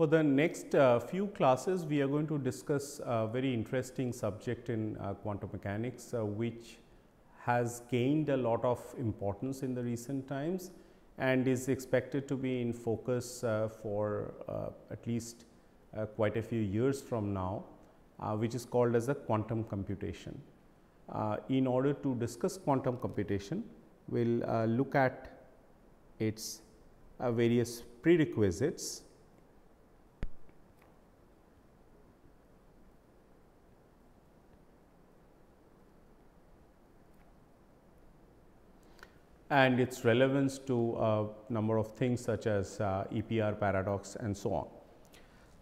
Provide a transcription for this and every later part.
For the next few classes, we are going to discuss a very interesting subject in quantum mechanics, which has gained a lot of importance in the recent times and is expected to be in focus for at least quite a few years from now, which is called as a quantum computation. In order to discuss quantum computation, we will look at its various prerequisites. And its relevance to a number of things such as EPR paradox and so on.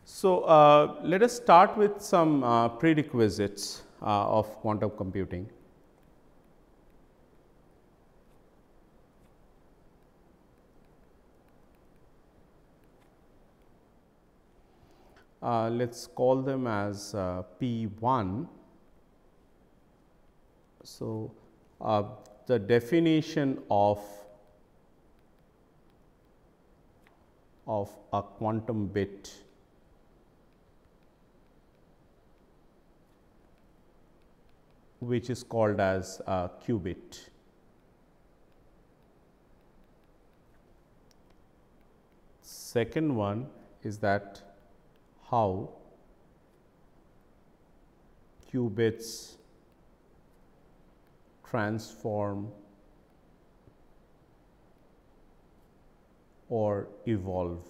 So, let us start with some prerequisites of quantum computing. Let us call them as P1. So, the definition of a quantum bit which is called as a qubit. Second one is that how qubits transform or evolve.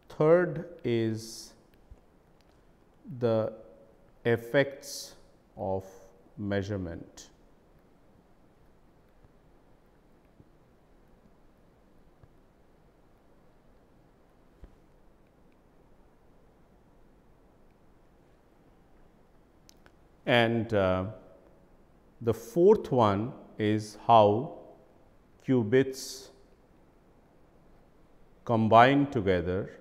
Third is the effects of measurement. And the fourth one is how qubits combine together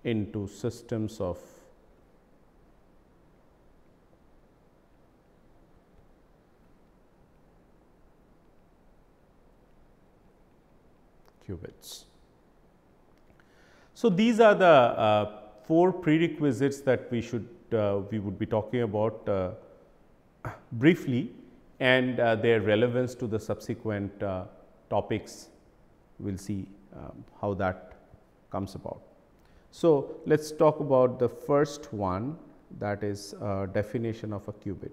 into systems of qubits. So, these are the four prerequisites that we would be talking about briefly, and their relevance to the subsequent topics. We will see how that comes about. So, let us talk about the first one, that is definition of a qubit.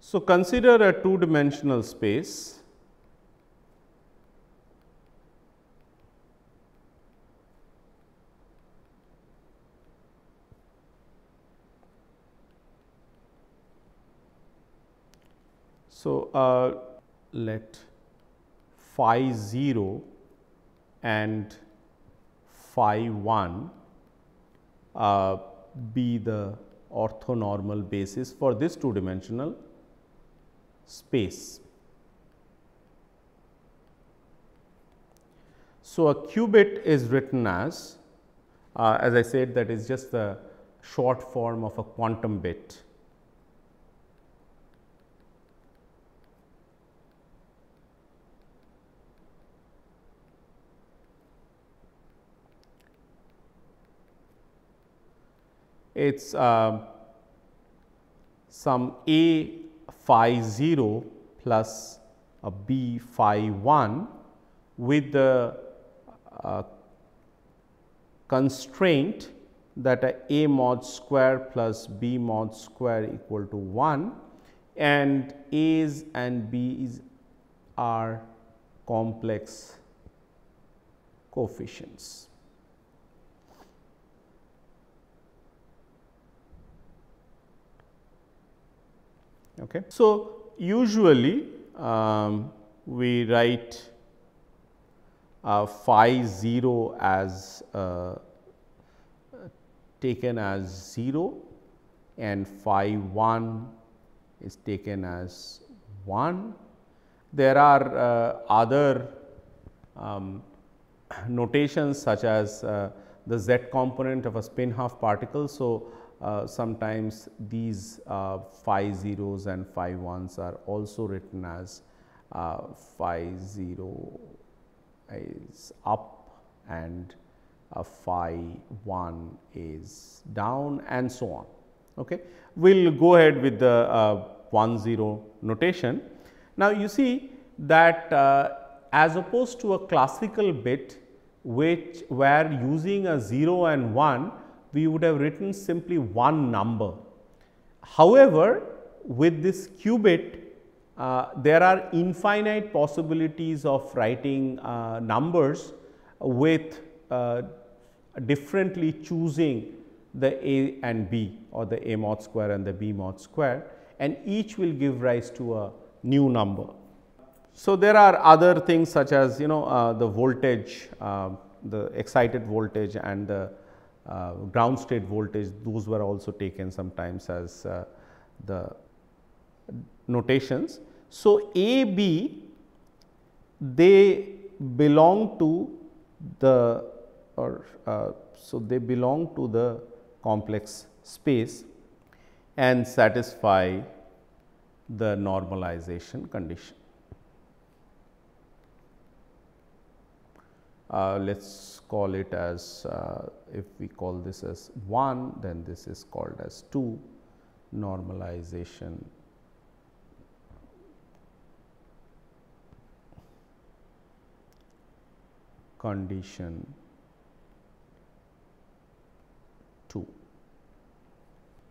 So, consider a two-dimensional space So, let phi 0 and phi 1 be the orthonormal basis for this two-dimensional space. So, a qubit is written as I said, that is just the short form of a quantum bit. It is some a phi 0 plus a b phi 1 with the constraint that a mod square plus b mod square equal to 1, and a's and b's are complex coefficients. Okay. So, usually we write phi 0 as taken as 0 and phi 1 is taken as 1. There are other notations such as the z component of a spin half particle. So, sometimes these phi zeros and phi ones are also written as phi 0 is up and phi 1 is down and so on. Okay. We will go ahead with the 1 0 notation. Now, you see that as opposed to a classical bit which where using a 0 and 1, we would have written simply one number. However, with this qubit, there are infinite possibilities of writing numbers with differently choosing the A and B, or the A mod square and the B mod square, and each will give rise to a new number. So, there are other things such as the voltage, the excited voltage and the ground state voltage, those were also taken sometimes as the notations. So, A, B, they belong to the so they belong to the complex space and satisfy the normalization condition. Let us call it as if we call this as 1, then this is called as 2, normalization condition 2.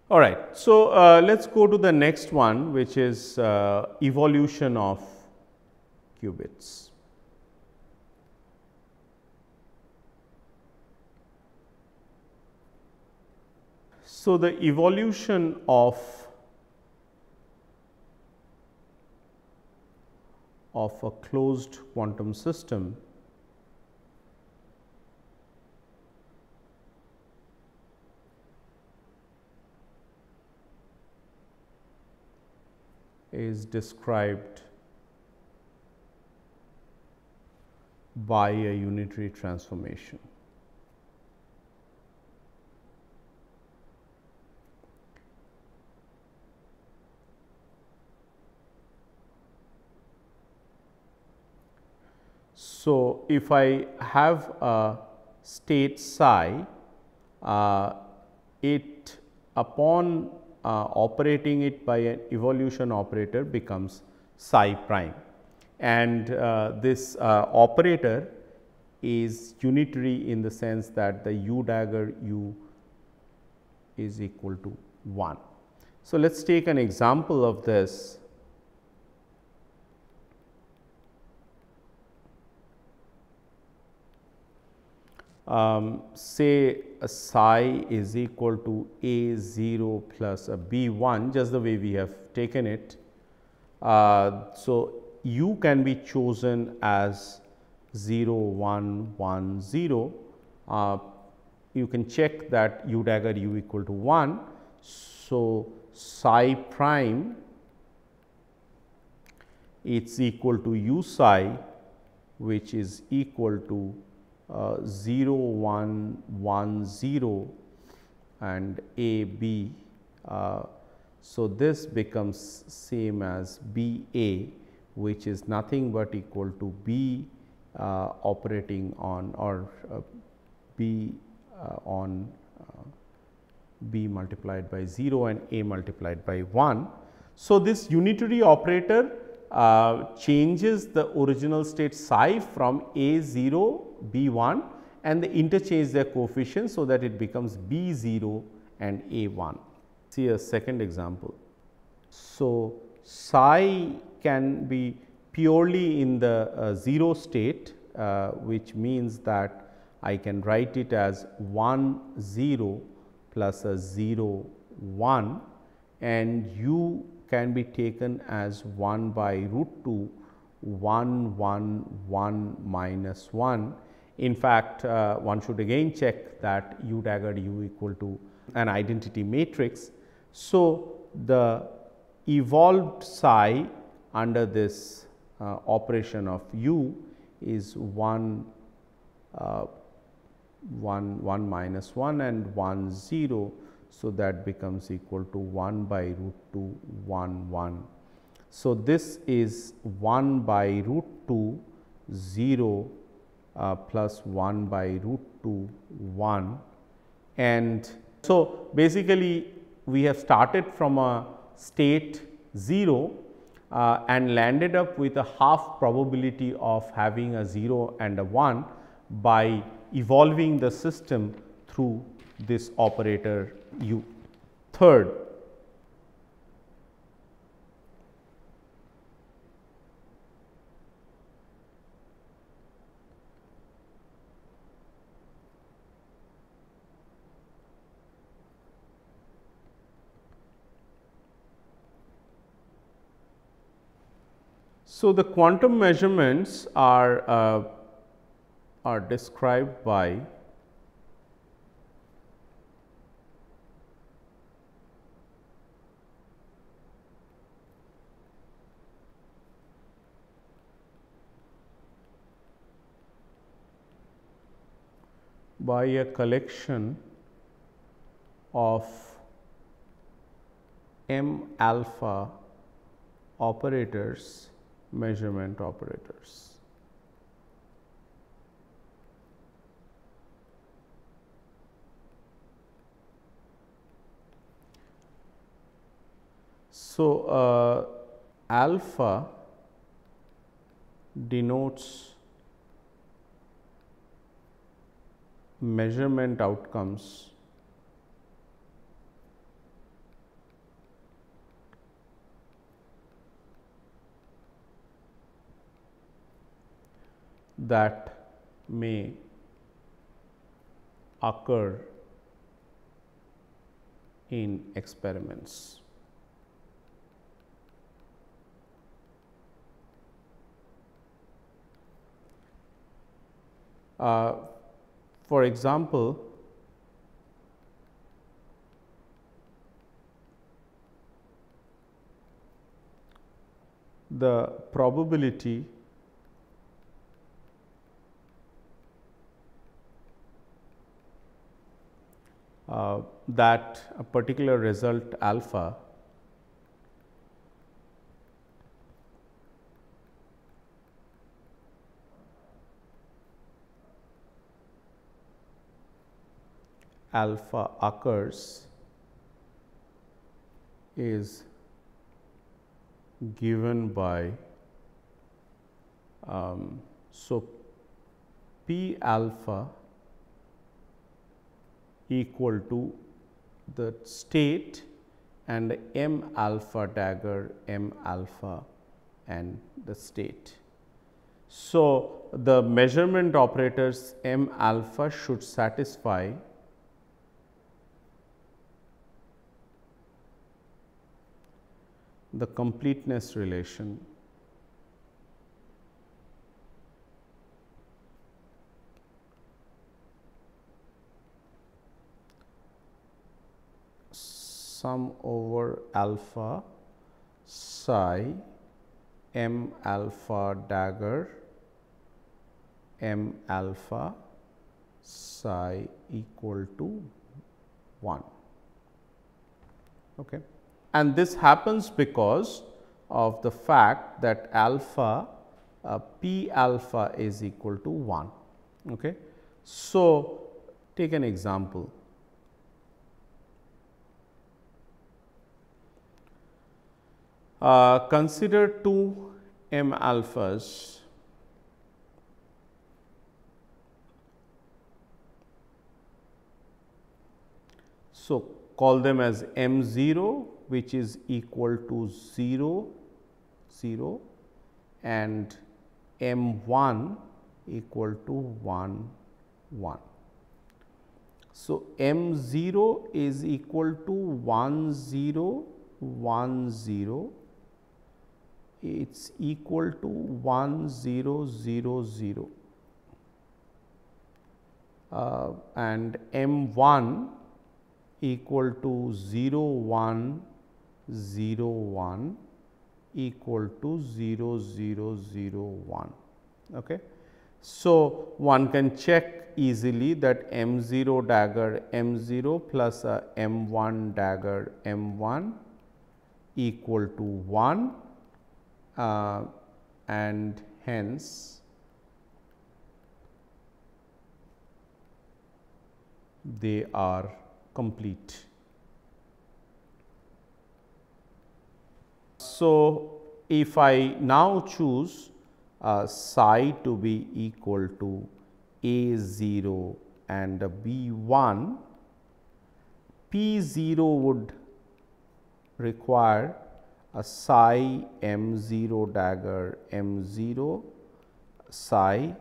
All right. So, let us go to the next one, which is evolution of qubits. So, the evolution of a closed quantum system is described by a unitary transformation. So, if I have a state psi, it upon operating it by an evolution operator becomes psi prime, and this operator is unitary in the sense that the u dagger u is equal to 1. So, let us take an example of this. Say a psi is equal to A 0 plus a B 1, just the way we have taken it. So, u can be chosen as 0 1 1 0. You can check that u dagger u equal to 1. So, psi prime it's equal to u psi, which is equal to 0 1 1 0 and A B. So, this becomes same as B A, which is nothing but equal to B operating on, or B on B multiplied by 0 and A multiplied by 1. So, this unitary operator changes the original state psi from A 0 B 1 and they interchange their coefficients, so that it becomes B 0 and A 1. See a second example. So, psi can be purely in the 0 state, which means that I can write it as 1 0 plus a 0 1, and u can be taken as 1 by root 2 1 1 1 minus 1. In fact, one should again check that u dagger u equal to an identity matrix. So, the evolved psi under this operation of u is 1 minus 1 and 1 0. So, that becomes equal to 1 by root 2 1 1. So, this is 1 by root 2 0 plus 1 by root 2 1, and so basically we have started from a state 0 and landed up with a half probability of having a 0 and a 1 by evolving the system through this operator u. Third, so the quantum measurements are described by a collection of m alpha operators, measurement operators. So, alpha denotes measurement outcomes that may occur in experiments. For example, the probability that a particular result alpha occurs is given by so P alpha equal to the state and m alpha dagger m alpha and the state. So, the measurement operators m alpha should satisfy the completeness relation sum over alpha psi m alpha dagger m alpha psi equal to 1. Okay. And this happens because of the fact that alpha P alpha is equal to 1. Okay. So, take an example. Consider two m alphas so call them as m 0, which is equal to 0 0 and m 1 equal to 1 1. So, m 0 is equal to 1 0 1 0, it is equal to 1 0 0 0 and m 1 equal to 0 1 0 1 equal to 0, 0, 0, 1. Okay. So, one can check easily that M 0 dagger M 0 plus a M 1 dagger M 1 equal to 1, and hence they are complete. So, if I now choose psi to be equal to A 0 and B 1, P 0 would require a psi M 0 dagger M 0 psi,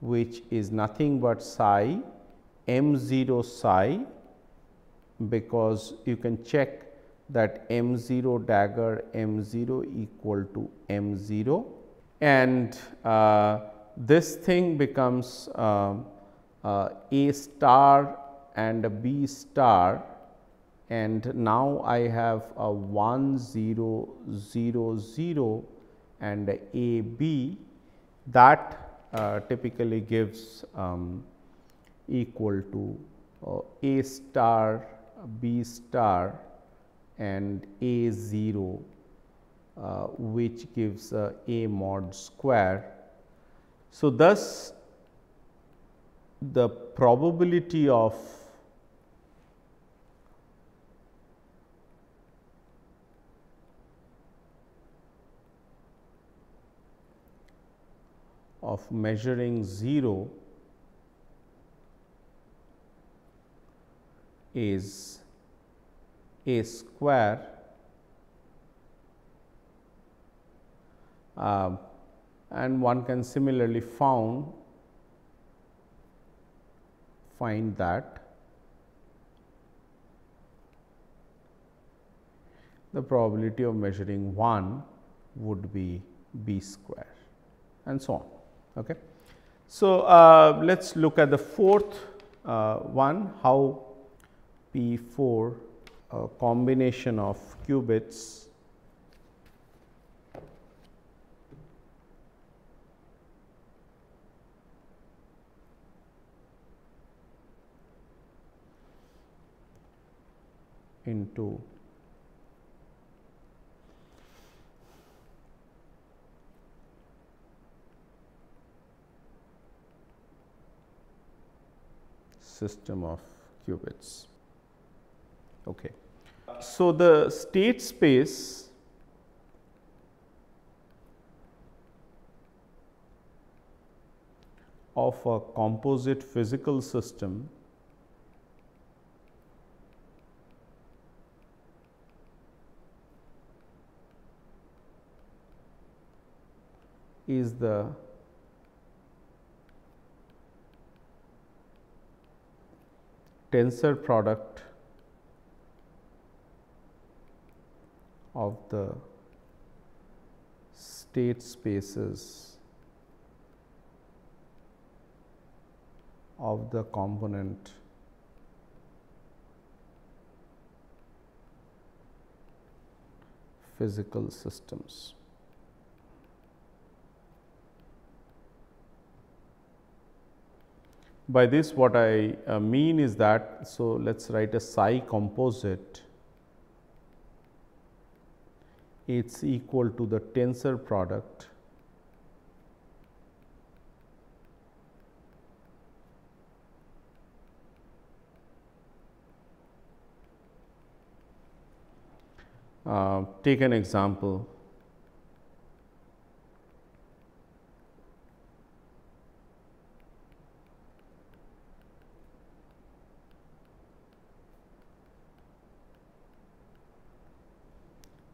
which is nothing but psi M 0 psi, because you can check that M 0 dagger M 0 equal to M 0, and this thing becomes A star and a B star, and now I have a 1 0 0 0 and A B, that typically gives equal to A star B star and A 0, which gives A mod square. So, thus the probability of measuring 0 is A square, and one can similarly find that the probability of measuring 1 would be B square, and so on. Okay. So, let us look at the fourth one, how P 4 a combination of qubits into system of qubits. Okay. So, the state space of a composite physical system is the tensor product of the state spaces of the component physical systems. By this what I mean is that, so let us write a psi composite, it is equal to the tensor product take an example.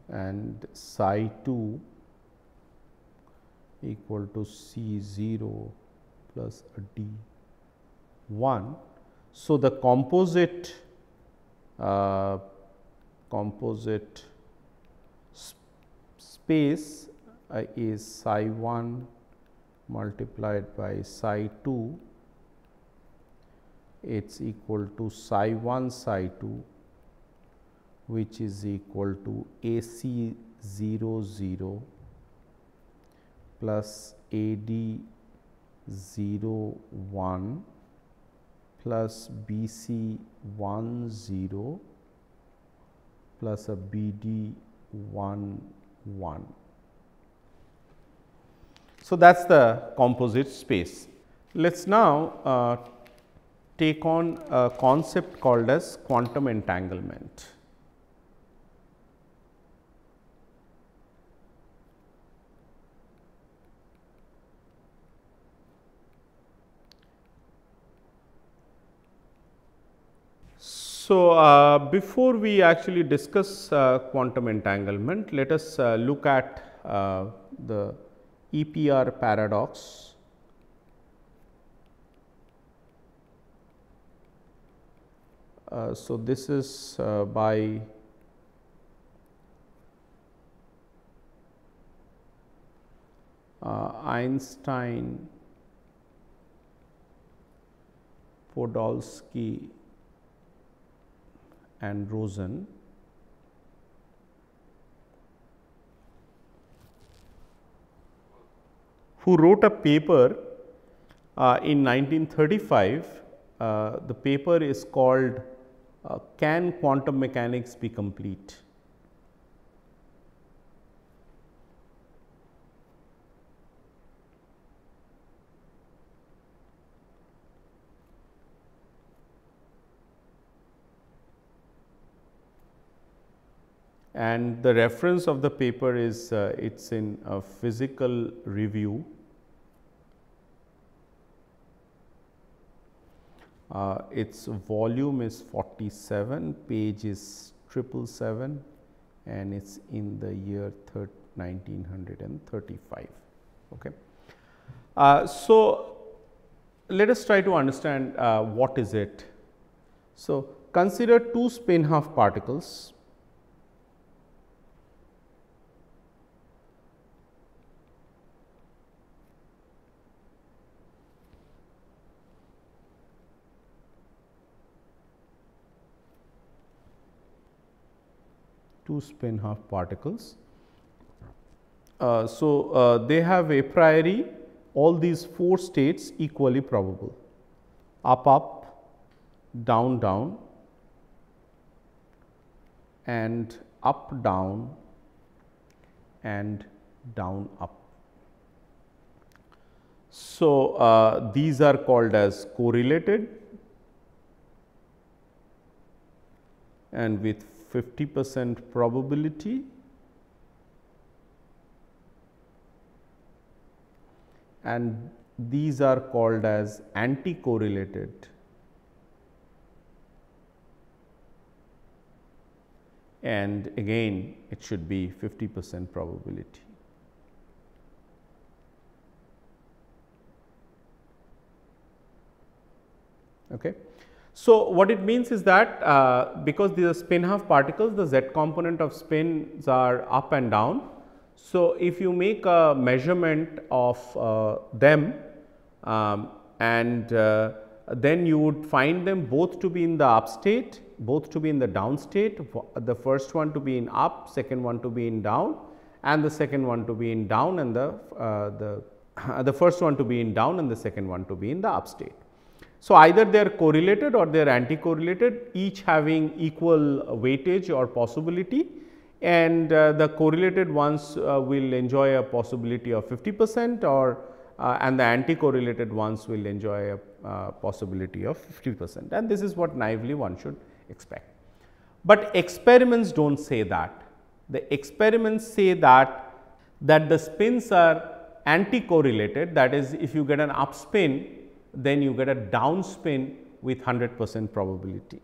And psi 2 equal to C 0 plus a D 1. So, the composite space is psi 1 multiplied by psi 2, it is equal to psi 1 psi 2, which is equal to AC 0 0 plus AD 0 1 plus BC 1 0 plus a BD 1 1. So, that is the composite space. Let us now take on a concept called as quantum entanglement. So, before we actually discuss quantum entanglement, let us look at the EPR paradox. So, this is by Einstein, Podolsky and Rosen. Who wrote a paper in 1935. The paper is called Can Quantum Mechanics Be Complete? And the reference of the paper is it is in a Physical Review. Its volume is 47, page is 777, and it is in the year 1935. Okay. So, let us try to understand what is it. So, consider two spin half particles. Two spin half particles. They have a priori all these four states equally probable: up up, down down, and up down and down up. So, these are called as correlated, and with 50% probability, and these are called as anti-correlated, and again it should be 50% probability. Okay. So, what it means is that because these are spin half particles, the z component of spins are up and down. So, if you make a measurement of them and then you would find them both to be in the up state, both to be in the down state, the first one to be in up, second one to be in down, and the second one to be in down, and the first one to be in down and the second one to be in the up state. So, either they are correlated or they are anti-correlated, each having equal weightage or possibility, and the correlated ones will enjoy a possibility of 50% or and the anti-correlated ones will enjoy a possibility of 50%, and this is what naively one should expect. But experiments do not say that. The experiments say that the spins are anti-correlated, that is, if you get an up spin, then you get a down spin with 100% probability.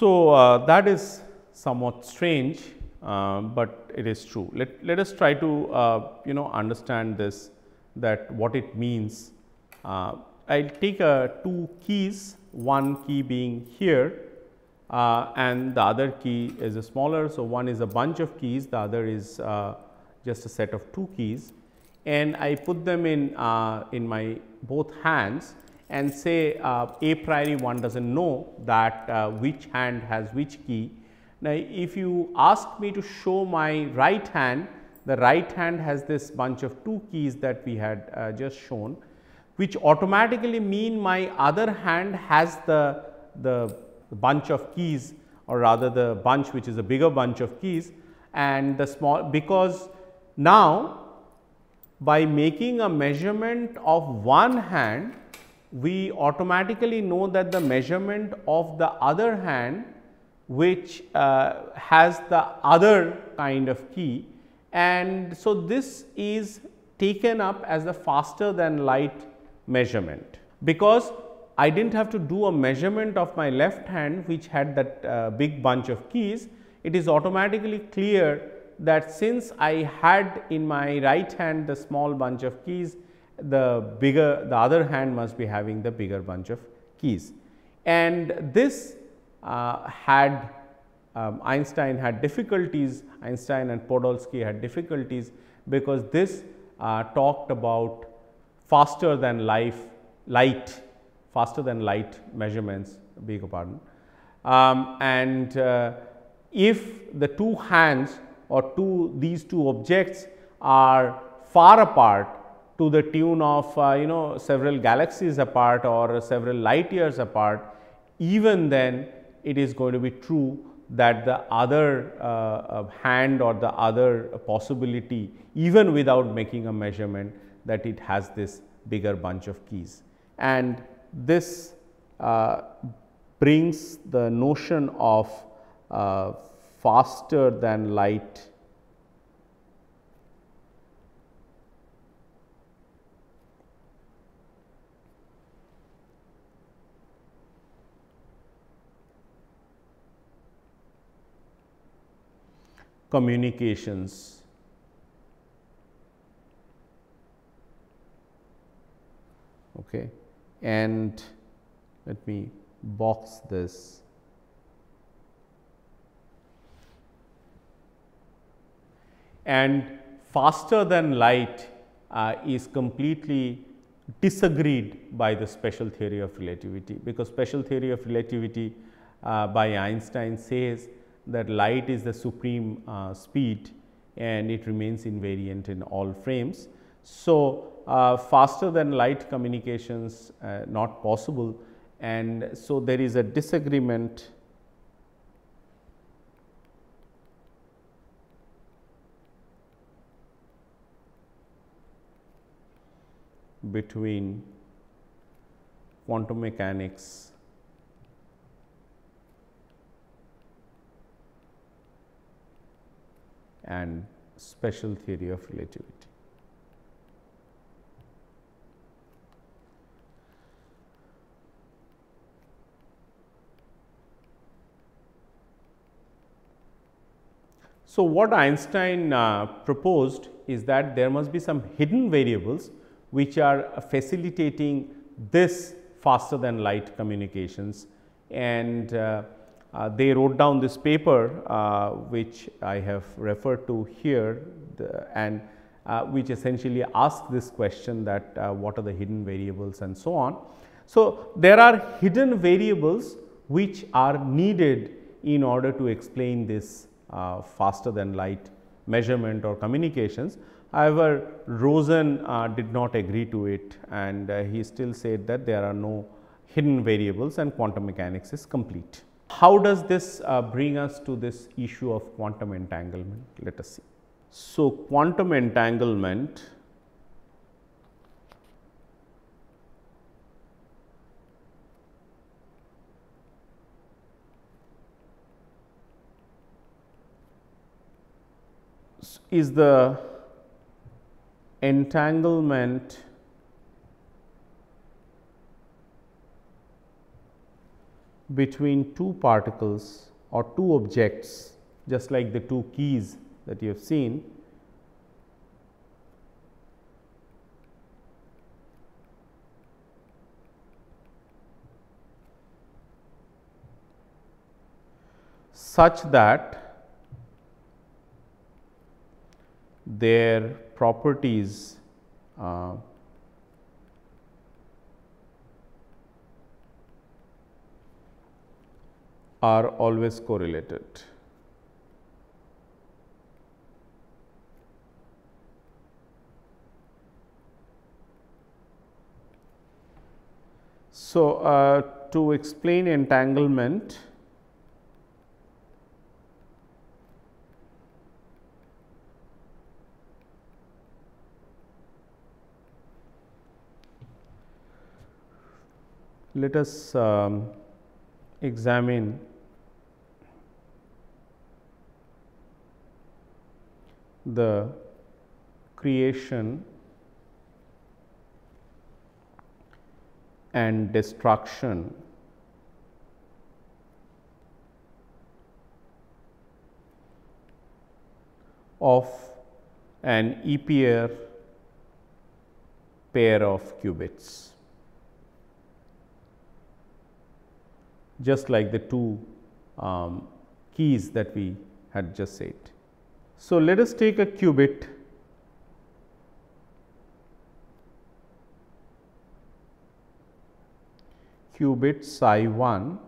So, that is somewhat strange, but it is true. Let us try to understand this, that what it means. I will take two keys, one key being here and the other key is a smaller. So, one is a bunch of keys, the other is just a set of two keys, and I put them in my both hands and say a priori one does not know that which hand has which key. Now, if you ask me to show my right hand, the right hand has this bunch of two keys that we had just shown, which automatically mean my other hand has the bunch of keys, or rather the bunch which is a bigger bunch of keys, and the small, because now by making a measurement of one hand, we automatically know that the measurement of the other hand which has the other kind of key, and so this is taken up as the faster than light measurement, because I did not have to do a measurement of my left hand which had that big bunch of keys. It is automatically clear that since I had in my right hand the small bunch of keys, the other hand must be having the bigger bunch of keys. And this Einstein had difficulties, Einstein and Podolsky had difficulties, because this talked about faster than light measurements, beg your pardon. If the two hands or these two objects are far apart to the tune of several galaxies apart or several light years apart, even then it is going to be true that the other hand or the other possibility, even without making a measurement, that it has this bigger bunch of keys. And this brings the notion of faster than light communications. Okay. And let me box this. And faster than light is completely disagreed by the special theory of relativity, because special theory of relativity by Einstein says that light is the supreme speed and it remains invariant in all frames. So, faster than light communications not possible, and so there is a disagreement between quantum mechanics and special theory of relativity. So, what Einstein proposed is that there must be some hidden variables which are facilitating this faster than light communications, and they wrote down this paper which I have referred to here, and which essentially asked this question, that what are the hidden variables and so on. So, there are hidden variables which are needed in order to explain this faster than light measurement or communications. However, Rosen did not agree to it, and he still said that there are no hidden variables and quantum mechanics is complete. How does this bring us to this issue of quantum entanglement? Let us see. So, quantum entanglement is the entanglement between two particles or two objects, just like the two keys that you have seen, such that their properties are always correlated. So, to explain entanglement, let us examine the creation and destruction of an EPR pair of qubits, just like the two keys that we had just said. So, let us take a qubit psi 1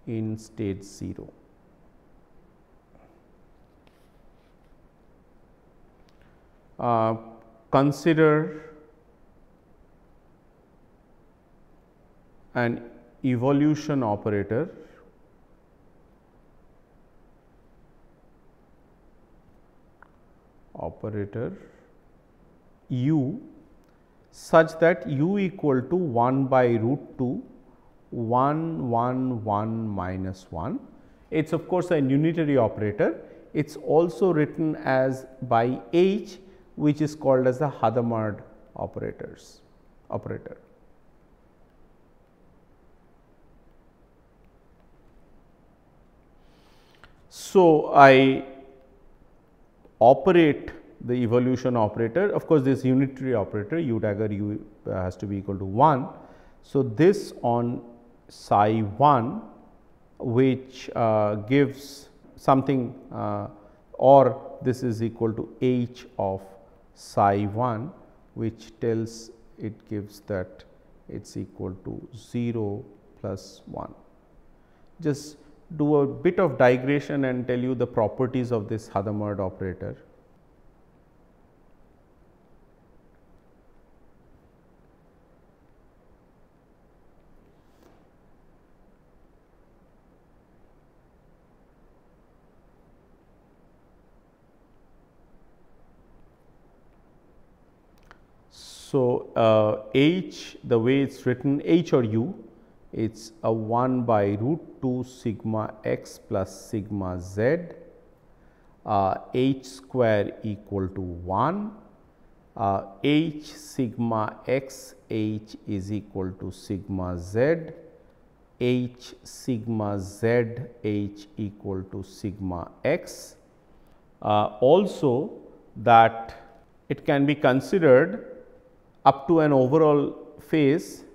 in state 0. Consider an evolution operator u such that u equal to 1 by root 2 1 1 1 minus 1. It is of course a unitary operator. It is also written as by h, which is called as the Hadamard operator. So, I operate the evolution operator. Of course, this unitary operator u dagger u has to be equal to 1. So, this on psi 1, which gives something or this is equal to h of psi 1, which tells it gives that it is equal to 0 plus 1. Just do a bit of digression and tell you the properties of this Hadamard operator. So, h, the way it is written, h or u, it is a 1 by root 2 sigma x plus sigma z, h square equal to 1, h sigma x h is equal to sigma z, h sigma z h equal to sigma x. Also that it can be considered up to an overall phase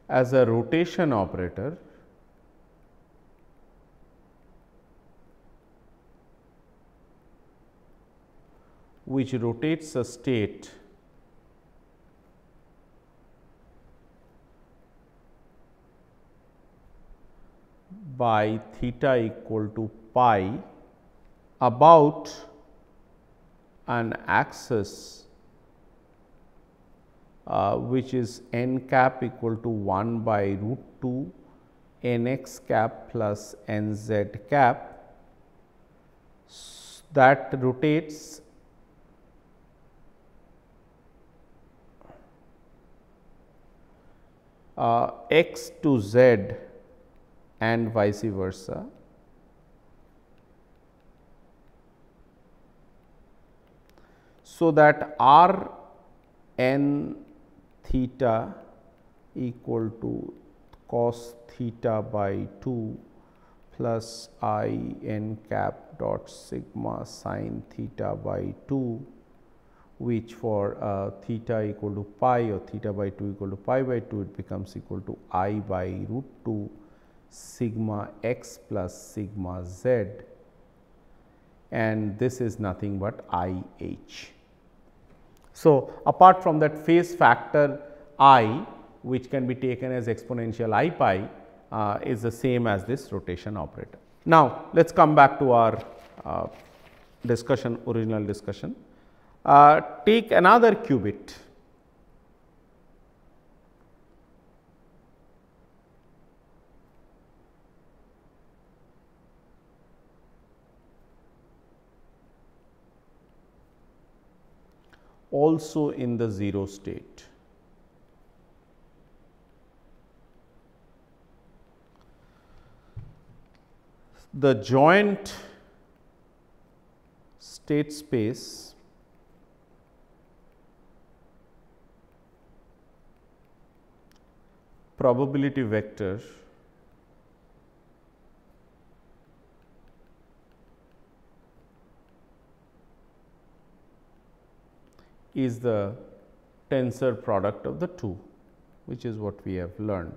as a rotation operator which rotates a state by theta equal to pi about an axis which is n cap equal to 1 by root 2 n x cap plus n z cap, that rotates x to z and vice versa, so that r n theta equal to cos theta by 2 plus I n cap dot sigma sin theta by 2, which for theta equal to pi or theta by 2 equal to pi by 2, it becomes equal to I by root 2 sigma x plus sigma z, and this is nothing but I h. So, apart from that phase factor I, which can be taken as exponential I pi, is the same as this rotation operator. Now, let us come back to our original discussion. Take another qubit. Also in the 0 state. The joint state space probability vector is the tensor product of the two, which is what we have learned.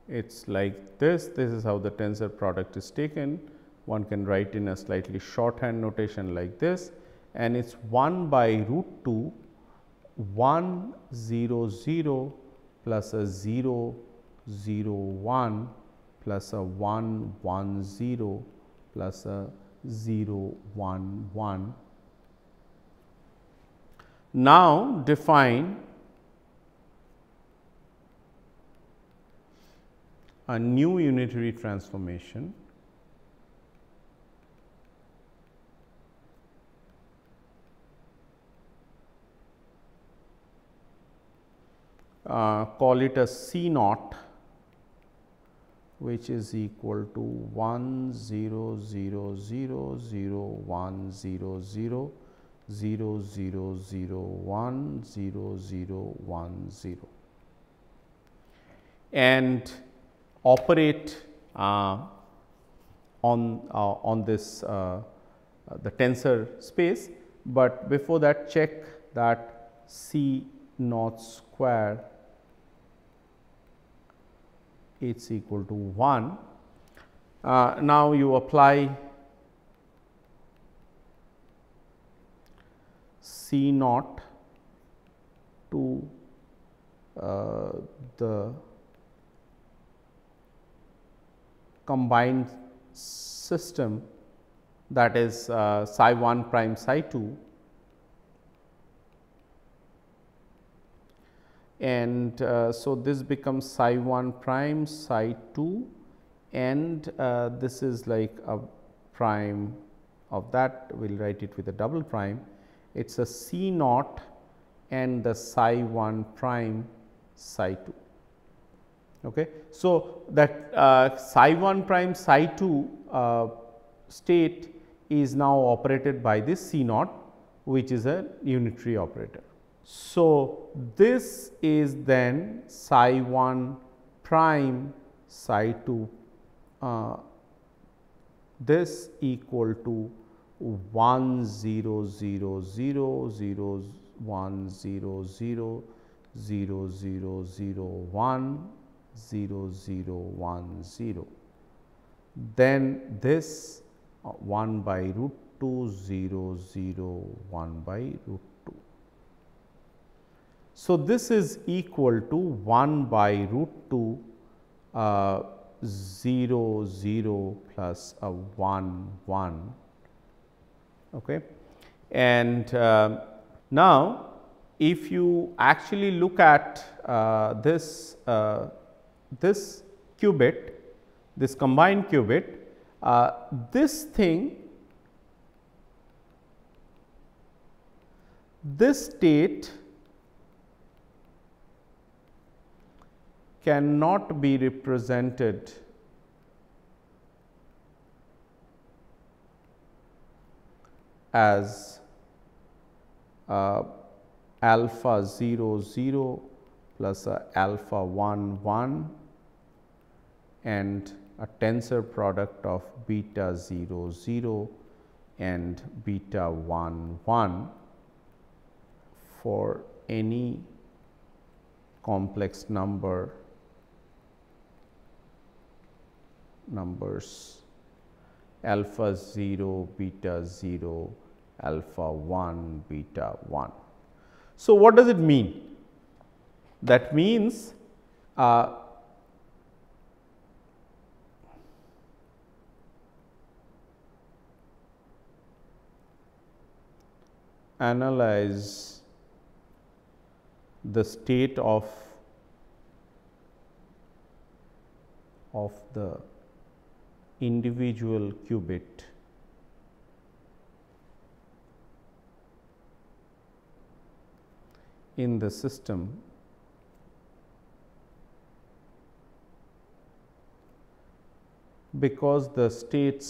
It is like this is how the tensor product is taken. One can write in a slightly shorthand notation like this, and it is 1 by root 2 1 0 0 plus a 0 0 1 plus a 1 1 0 plus a 0 1 1. Now, define a new unitary transformation call it a C naught, which is equal to 1 0 0 0 0 1 0 0 0 0 0 1 0 0 1 0, and operate on this the tensor space, but before that check that C naught square is equal to 1. Now, you apply C naught to the combined system, that is psi 1 prime psi 2, and so this becomes psi 1 prime psi 2, and this is like a prime of that, we will write it with a double prime. It is a C naught and the psi 1 prime psi 2. Okay. So, that psi 1 prime psi 2 state is now operated by this C naught, which is a unitary operator. So, this is then psi 1 prime psi 2, this equal to 1 0 0 0 0 1 0 0 0 0 0 1 0 0 1 0, then this 1 by root 2 0 0 1 by root 2. So, this is equal to 1 by root 2 0 0 plus a 1 1, okay. And Now, if you actually look at this qubit, this combined qubit, this thing, this state cannot be represented as alpha 0 0 plus alpha 1 1 and a tensor product of beta 0 0 and beta 1 1 for any complex numbers alpha 0, beta 0, alpha 1, beta 1. So, what does it mean? That means analyze the state of the individual qubit in the system because the state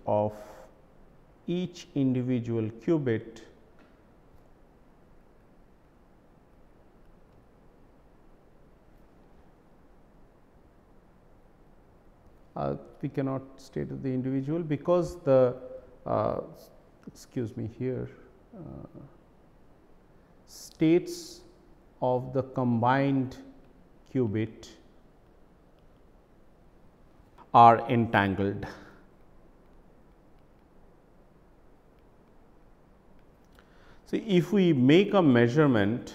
of each individual qubit we cannot state the individual because the excuse me here states of the combined qubit are entangled. So, if we make a measurement,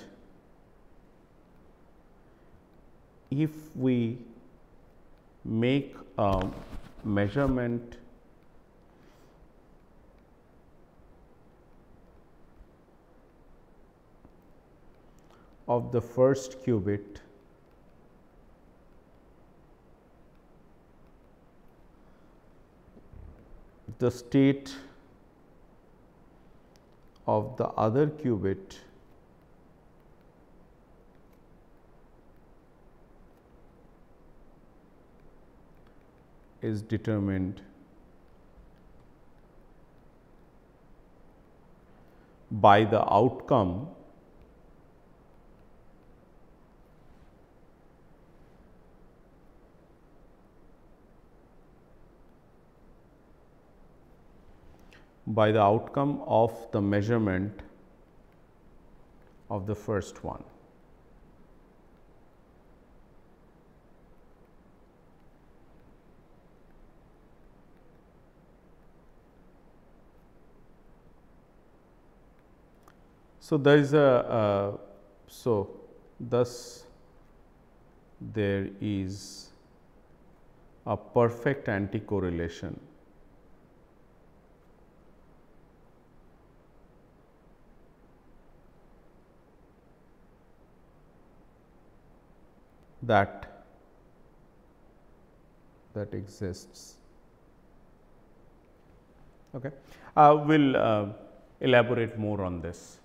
if we make a measurement of the first qubit, the state of the other qubit is determined by the outcome of the measurement of the first one. So, there is thus there is a perfect anti-correlation that exists. Okay. We will elaborate more on this.